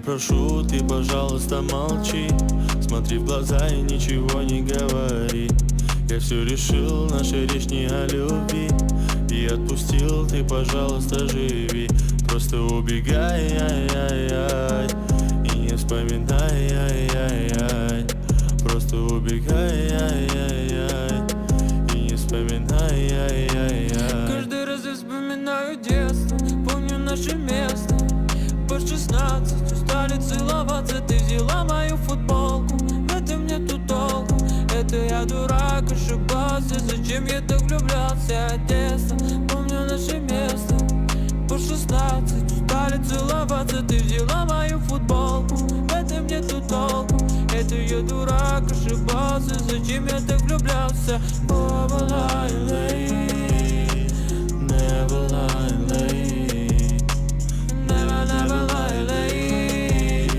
прошу, ты, пожалуйста, молчи. Смотри в глаза и ничего не говори. Я все решил, наша речь не о любви. И отпустил, ты, пожалуйста, живи. Просто убегай, ай-яй-яй, и не вспоминай, ай-яй-яй. Просто убегай, ай-яй-яй, и не вспоминай, ай-яй-яй. Каждый раз я вспоминаю детство, помню наше место. По 16 устали целоваться, ты взяла мою футболку. В этом нету толку, это я дурак, ошибался. Зачем я так влюблялся от детства? Помню наше место. По 16 устали целоваться, ты взяла мою футболку. В этом нету толку, это я дурак, ошибался. Зачем я так влюблялся? Never lie late, never lie late, never, never lie late,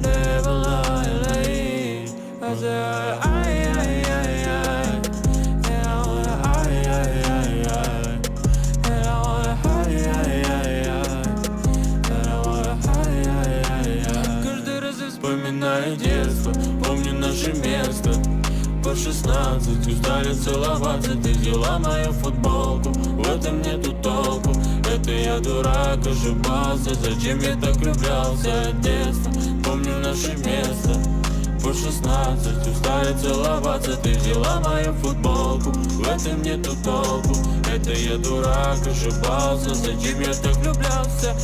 never lie late. I said, ay, ay, ay, ay, and I wanna, ay, ay, ay, ay, and I wanna, ay, ay, ay, ay, and I wanna, ay, ay, ay, ay. Каждый раз я Вспоминаю детство, помню наше место. По 16 устали целоваться, ты взяла мою футболку. В этом нету толку, это я дурак, ошибался. Зачем я так влюблялся от детства? Помню наше место. По 16 устали целоваться, ты взяла мою футболку. В этом нету толку, это я дурак, ошибался. Зачем я так влюблялся?